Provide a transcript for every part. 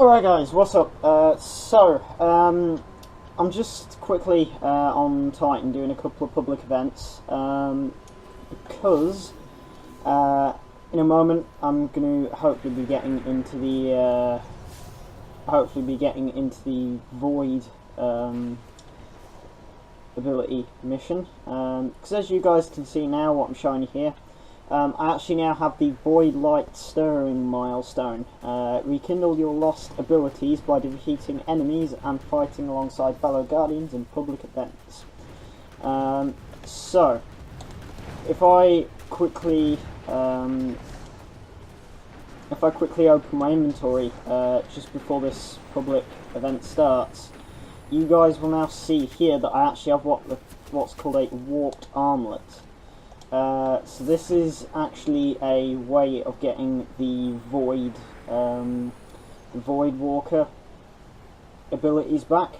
Alright guys, what's up? I'm just quickly on Titan doing a couple of public events because in a moment I'm going to hopefully be getting into the Void ability mission, because as you guys can see now, what I'm showing you here, I actually now have the Void Light Stirring milestone. Rekindle your lost abilities by defeating enemies and fighting alongside fellow guardians in public events. So, if I quickly open my inventory just before this public event starts, you guys will now see here that I actually have what's called a Warped Armlet. So this is actually a way of getting the Void Walker abilities back.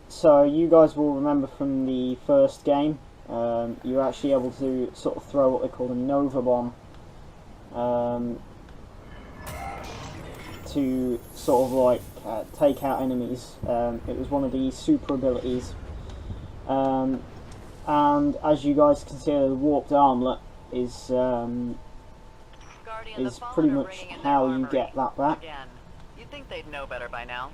So you guys will remember from the first game, you're actually able to sort of throw what they call a Nova Bomb to sort of like take out enemies. It was one of the super abilities. And as you guys can see, the Warped Armlet is pretty much how you get that back. You'd think they'd know better by now.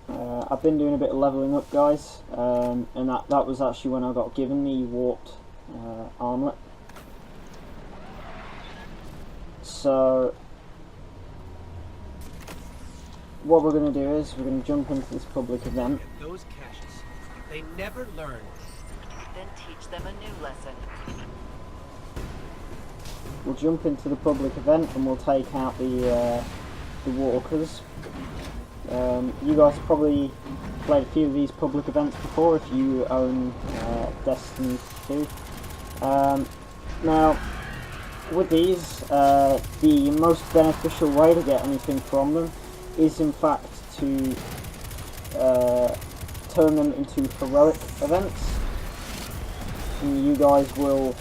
I've been doing a bit of leveling up, guys, and that was actually when I got given the Warped Armlet. So what we're going to do is we're going to jump into this public event. Those caches, they never learn. Then teach them a new lesson. We'll jump into the public event and we'll take out the walkers. You guys have probably played a few of these public events before if you own Destiny 2. Now, with these, the most beneficial way to get anything from them is in fact to turn them into heroic events, and you guys will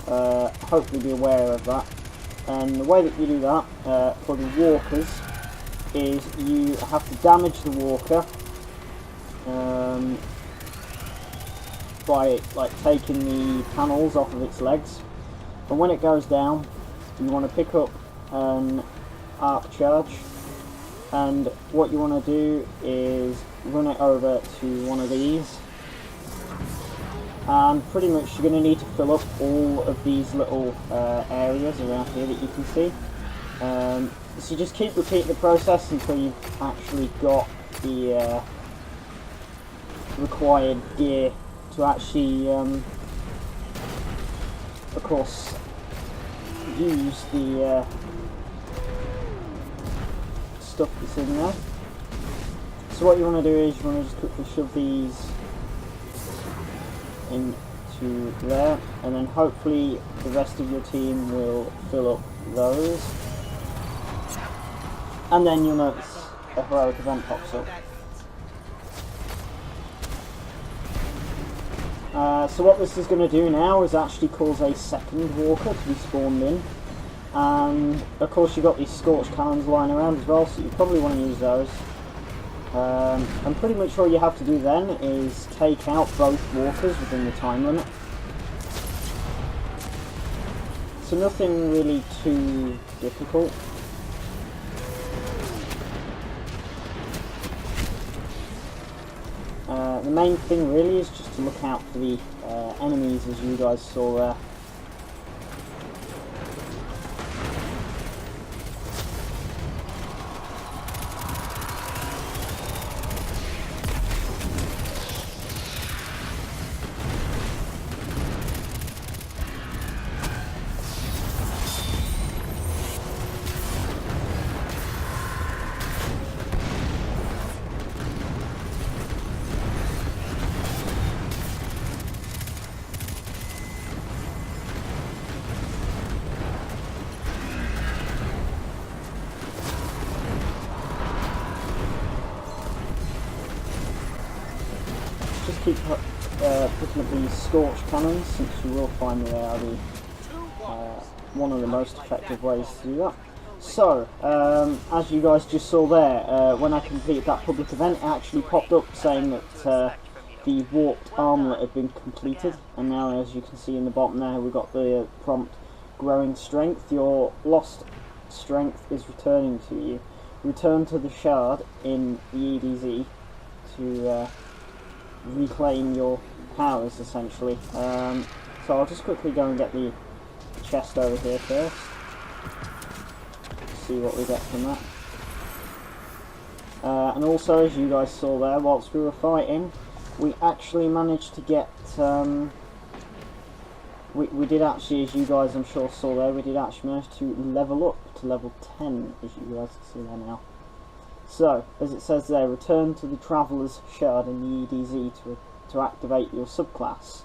hopefully be aware of that. And the way that you do that for the walkers is you have to damage the walker by like taking the panels off of its legs, and when it goes down you want to pick up an arc charge, and what you want to do is run it over to one of these, and pretty much you're going to need to fill up all of these little areas around here that you can see. So you just keep repeating the process until you've actually got the required gear to actually, of course, use the stuff that's in there. So what you want to do is you want to just quickly shove these into there, and then hopefully the rest of your team will fill up those, and then you'll notice a heroic event pops up. So what this is going to do now is actually cause a second walker to be spawned in, and of course you've got these scorched cannons lying around as well, so you probably want to use those. And pretty much all you have to do then is take out both walkers within the time limit. So nothing really too difficult. The main thing really is just to look out for the enemies, as you guys saw there. Just keep picking up these scorched cannons, since you will find they are the one of the most effective ways to do that. So, as you guys just saw there, when I completed that public event, it actually popped up saying that the Warped Armlet had been completed, and now, as you can see in the bottom there, we've got the prompt growing strength. Your lost strength is returning to you. Return to the shard in the EDZ to reclaim your powers, essentially. So I'll just quickly go and get the chest over here first. See what we get from that. And also, as you guys saw there, whilst we were fighting, we actually managed to get we did actually, as you guys I'm sure saw there, we did actually manage to level up to level 10, as you guys can see there now. So, as it says there, return to the Traveller's Shard in the EDZ to activate your subclass.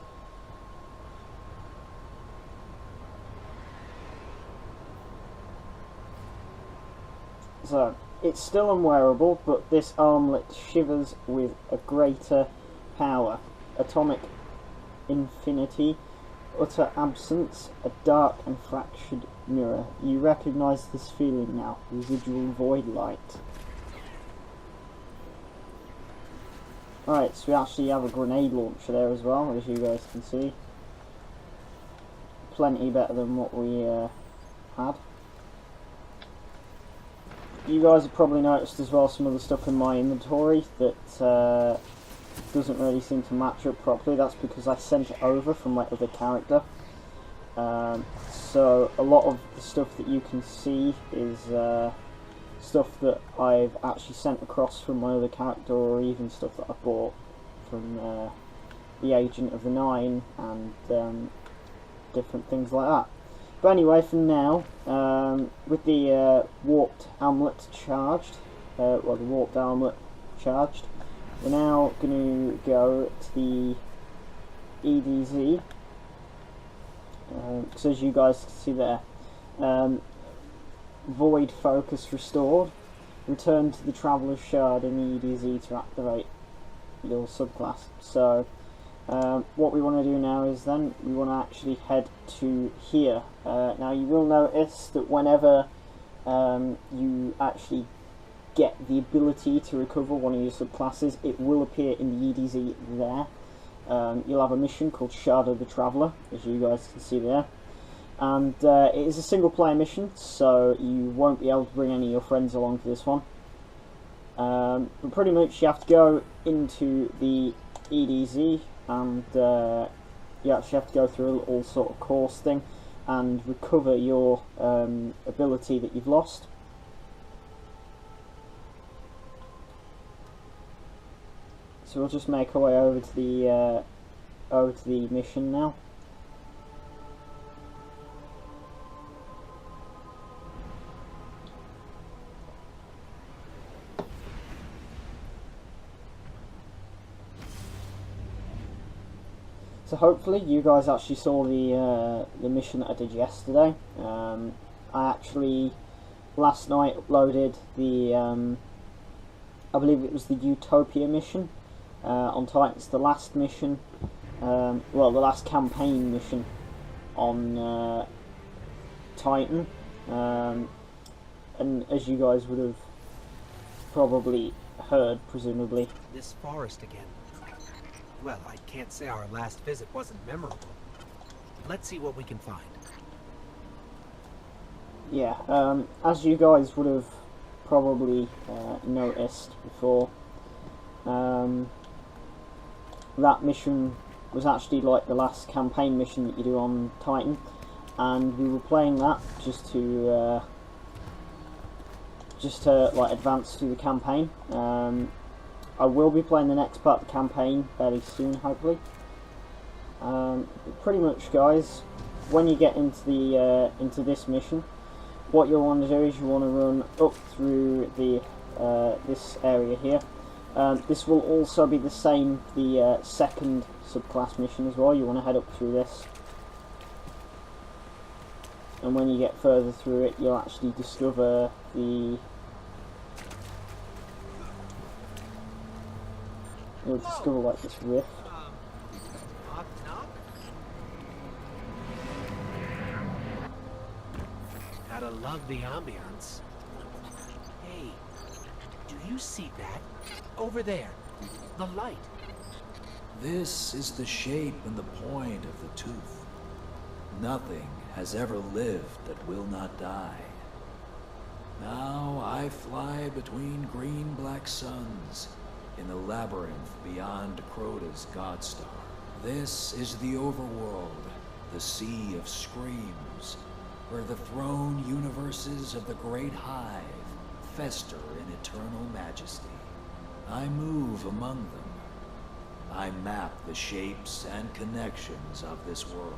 So, it's still unwearable, but this armlet shivers with a greater power. Atomic infinity, utter absence, a dark and fractured mirror. You recognise this feeling now, residual void light. Alright, so we actually have a grenade launcher there as well, as you guys can see. Plenty better than what we had. You guys have probably noticed as well some of the stuff in my inventory that doesn't really seem to match up properly. That's because I sent it over from my other character. So a lot of the stuff that you can see is stuff that I've actually sent across from my other character, or even stuff that I bought from the Agent of the Nine and different things like that. But anyway, for now, with the Warped Armlet charged, well, the Warped Armlet charged, we're now going to go to the EDZ, so as you guys can see there, Void Focus restored, return to the Traveller's Shard in the EDZ to activate your subclass. So what we want to do now is then we want to actually head to here. Now you will notice that whenever you actually get the ability to recover one of your subclasses, it will appear in the EDZ there. You'll have a mission called Shard of the Traveller, as you guys can see there. And it is a single player mission, so you won't be able to bring any of your friends along to this one. But pretty much you have to go into the EDZ, and you actually have to go through a little sort of course thing and recover your ability that you've lost. So we'll just make our way over to the mission now. So hopefully you guys actually saw the mission that I did yesterday. I actually last night uploaded the I believe it was the Utopia mission on Titan. It's the last mission, well, the last campaign mission on Titan, and as you guys would have probably heard, presumably. This forest again. Well, I can't say our last visit wasn't memorable. Let's see what we can find. Yeah, as you guys would have probably noticed before, that mission was actually like the last campaign mission that you do on Titan, and we were playing that just to like advance through the campaign. I will be playing the next part of the campaign fairly soon, hopefully. Pretty much, guys, when you get into this mission, what you'll want to do is you want to run up through the this area here. This will also be the same for the second subclass mission as well. You want to head up through this, and when you get further through it, you'll actually discover the like this rift. Knock, knock. Had gotta love the ambiance. Hey, do you see that? Over there. The light. This is the shape and the point of the tooth. Nothing has ever lived that will not die. Now I fly between green-black suns in the labyrinth beyond Crota's Godstar. This is the overworld, the sea of screams, where the throned universes of the Great Hive fester in eternal majesty. I move among them. I map the shapes and connections of this world.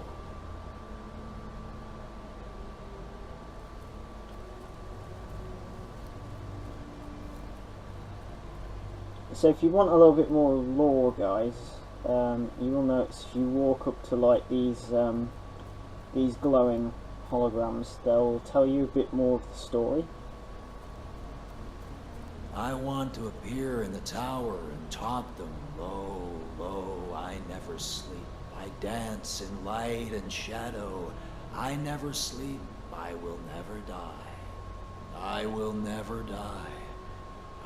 So if you want a little bit more lore, guys, you will notice if you walk up to like these glowing holograms, they'll tell you a bit more of the story. I want to appear in the tower and taunt them. Lo, lo, I never sleep. I dance in light and shadow. I never sleep. I will never die. I will never die.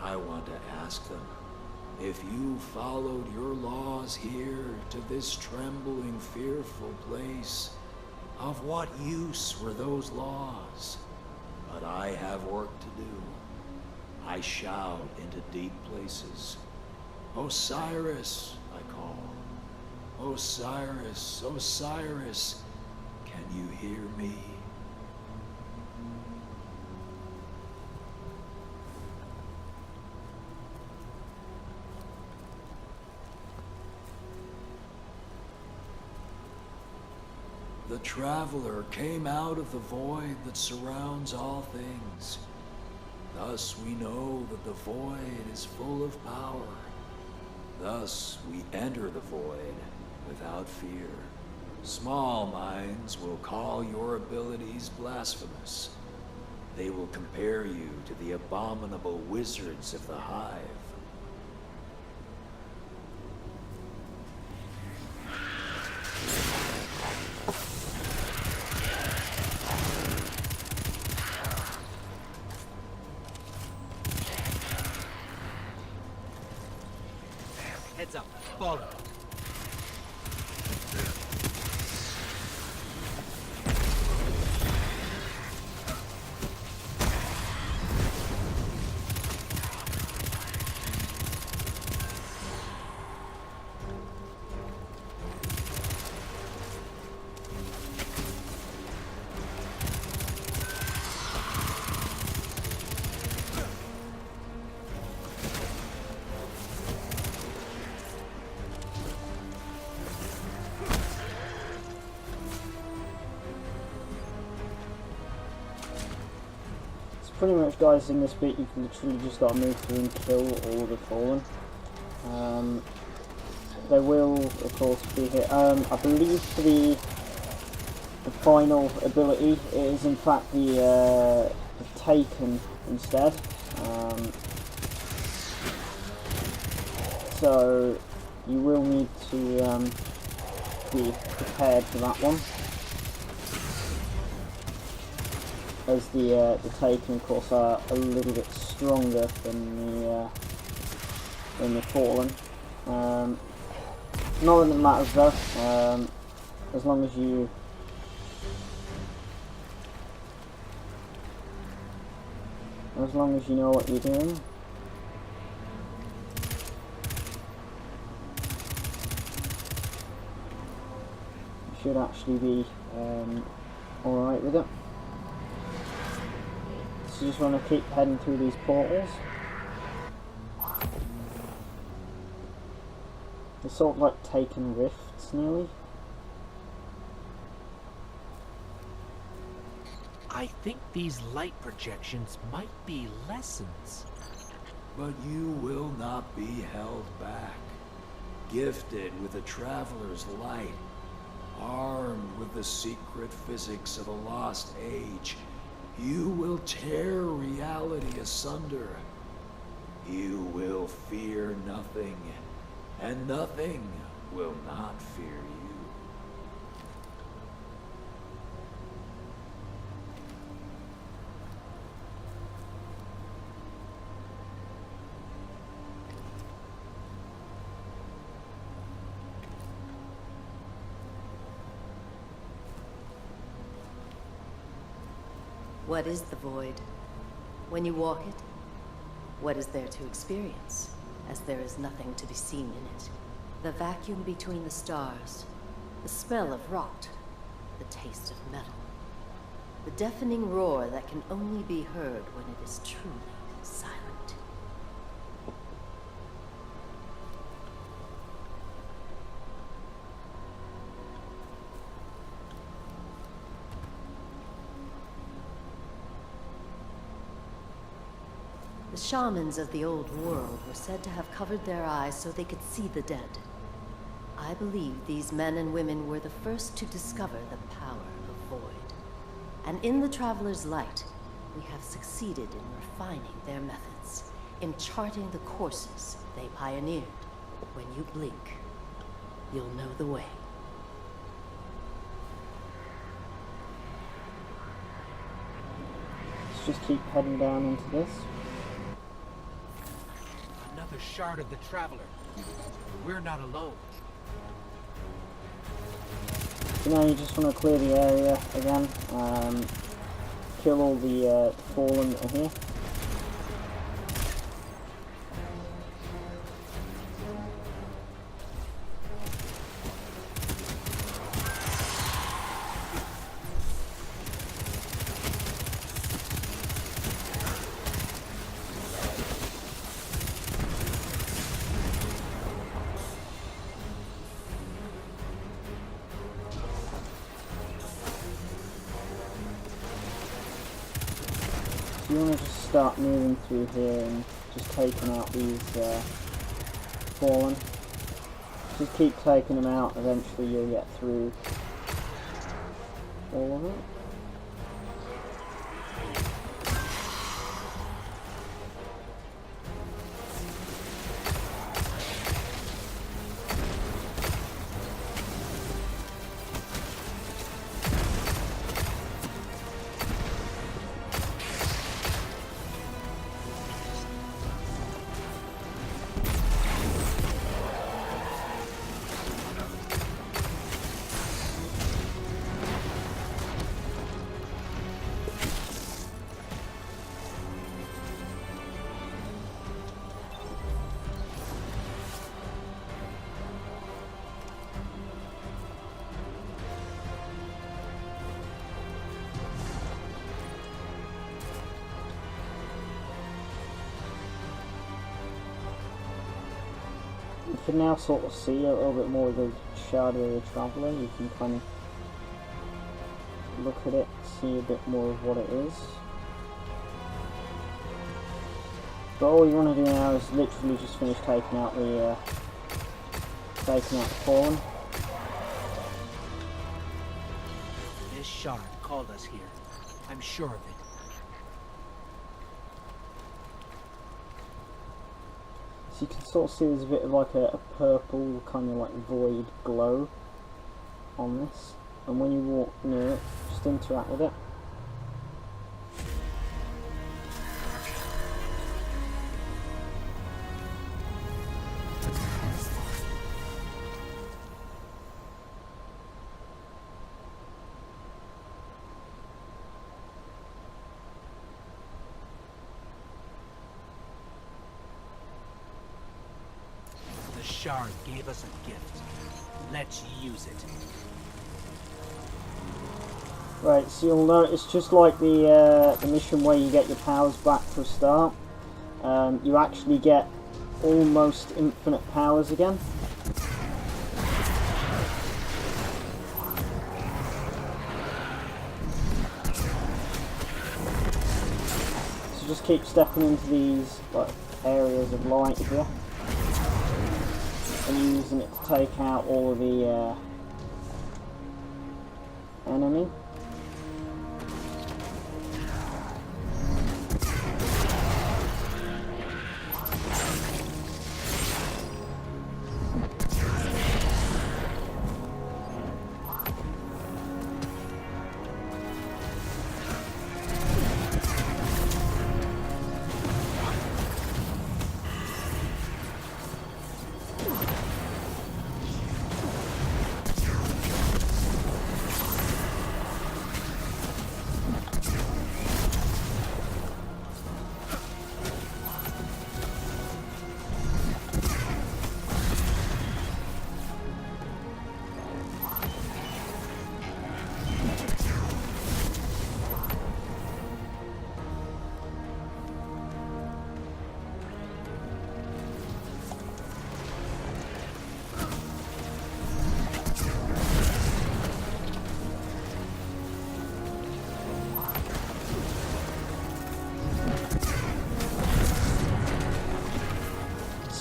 I want to ask them, if you followed your laws here to this trembling, fearful place, of what use were those laws? But I have work to do. I shout into deep places. Osiris, I call. Osiris, Osiris, can you hear me? The traveler came out of the void that surrounds all things. Thus we know that the void is full of power. Thus we enter the void without fear. Small minds will call your abilities blasphemous. They will compare you to the abominable wizards of the Hive. Heads up. Follow. Pretty much, guys, in this bit you've literally just got to move through and kill all the fallen. They will, of course, be here. I believe for the final ability it is in fact the Taken instead. So you will need to be prepared for that one. As the Taken, of course, are a little bit stronger than the Fallen. Not that it matters though, as long as you know what you're doing. You should actually be alright with it. So just want to keep heading through these portals. They're sort of like Taken rifts, nearly. I think these light projections might be lessons. But you will not be held back. Gifted with a traveler's light, armed with the secret physics of a lost age, you will tear reality asunder. You will fear nothing, and nothing will not fear you. What is the void? When you walk it, what is there to experience, as there is nothing to be seen in it? The vacuum between the stars, the smell of rot, the taste of metal, the deafening roar that can only be heard when it is truly silent. The shamans of the old world were said to have covered their eyes so they could see the dead. I believe these men and women were the first to discover the power of void. And in the Traveler's Light, we have succeeded in refining their methods, in charting the courses they pioneered. When you blink, you'll know the way. Let's just keep heading down into this. Another shard of the Traveler. We're not alone. So now you just want to clear the area again, kill all the fallen that are here. You want to just start moving through here and just taking out these fallen. Just keep taking them out, eventually you'll get through all of it. You can now sort of see a little bit more of the shadow of the Traveller. You can kind of look at it, see a bit more of what it is. But all you want to do now is literally just finish taking out the fallen. This shard called us here. I'm sure of it. So you can sort of see there's a bit of like a purple kind of like void glow on this, and when you walk near it, just interact with it. The shard gave us a gift. Let's use it. Right, so you'll notice just like the mission where you get your powers back for a start, you actually get almost infinite powers again. So just keep stepping into these like areas of light here and using it to take out all of the enemy.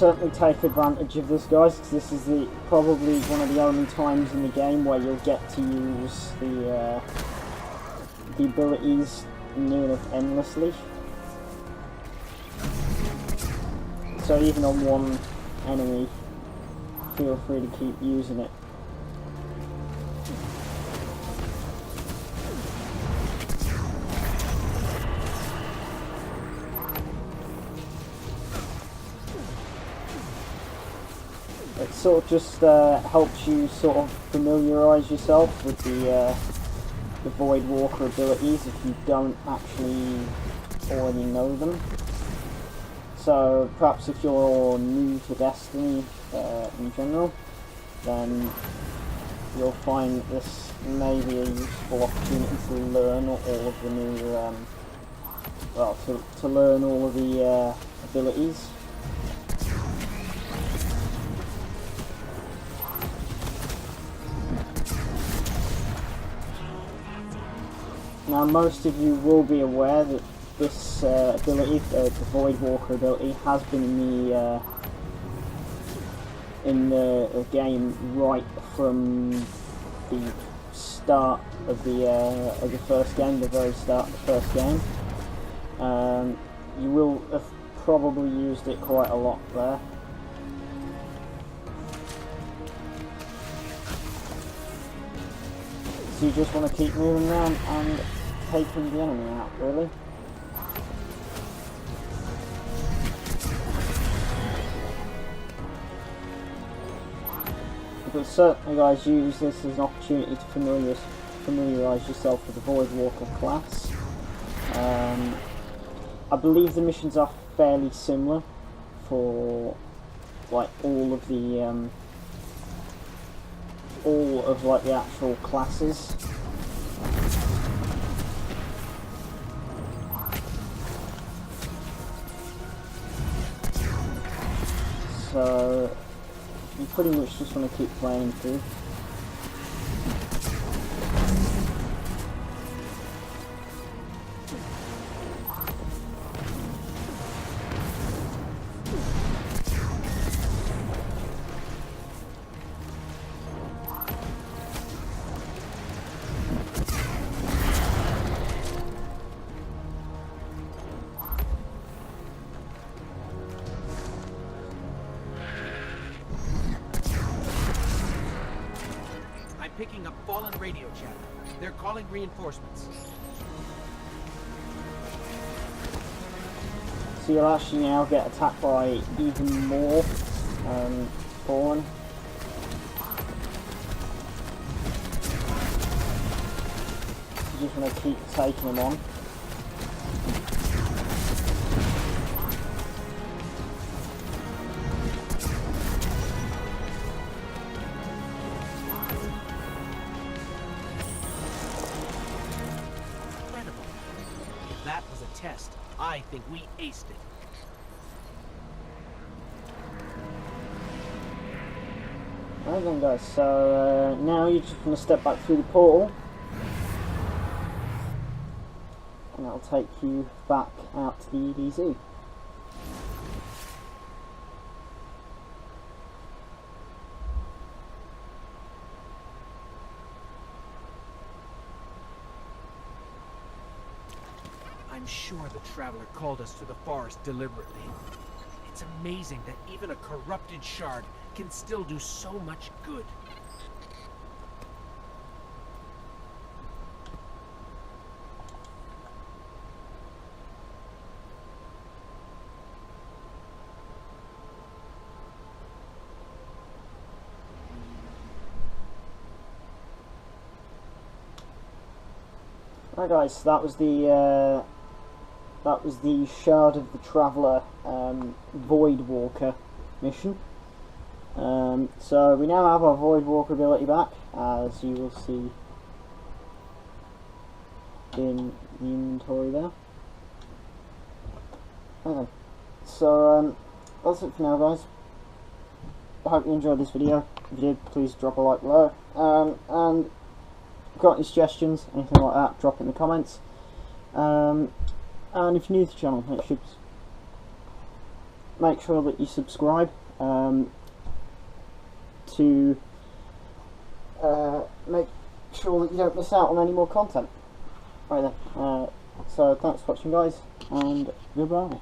certainly take advantage of this, guys, because this is probably one of the only times in the game where you'll get to use the abilities near enough endlessly. So even on one enemy, feel free to keep using it. It sort of just helps you sort of familiarise yourself with the Void Walker abilities if you don't actually already know them. So perhaps if you're new to Destiny in general, then you'll find this may be a useful opportunity to learn all of the new, well, to learn all of the abilities. Now, most of you will be aware that this ability, the Void Walker ability, has been in the game right from the start of the first game, the very start of the first game. You will have probably used it quite a lot there. So you just want to keep moving around and taking the enemy out, really. But certainly, guys, use this as an opportunity to familiarise yourself with the Void Walker class. I believe the missions are fairly similar for like all of like the actual classes. So you pretty much just want to keep playing through. Picking up fallen radio chatter. They're calling reinforcements. So you'll actually now get attacked by even more fallen. You just want to keep taking them on. That was a test. I think we aced it. Right then, guys, so now you're just going to step back through the portal and that'll take you back out to the EDZ. I'm sure the Traveler called us to the forest deliberately. It's amazing that even a corrupted shard can still do so much good. Right, guys, so that was the Shard of the Traveler Void Walker mission. So we now have our Void Walker ability back, as you will see in the inventory there. Okay, so that's it for now, guys. I hope you enjoyed this video. If you did, please drop a like below. And if you've got any suggestions, anything like that, drop it in the comments. And if you're new to the channel, make sure that you subscribe to make sure that you don't miss out on any more content. Right then, so thanks for watching guys, and goodbye.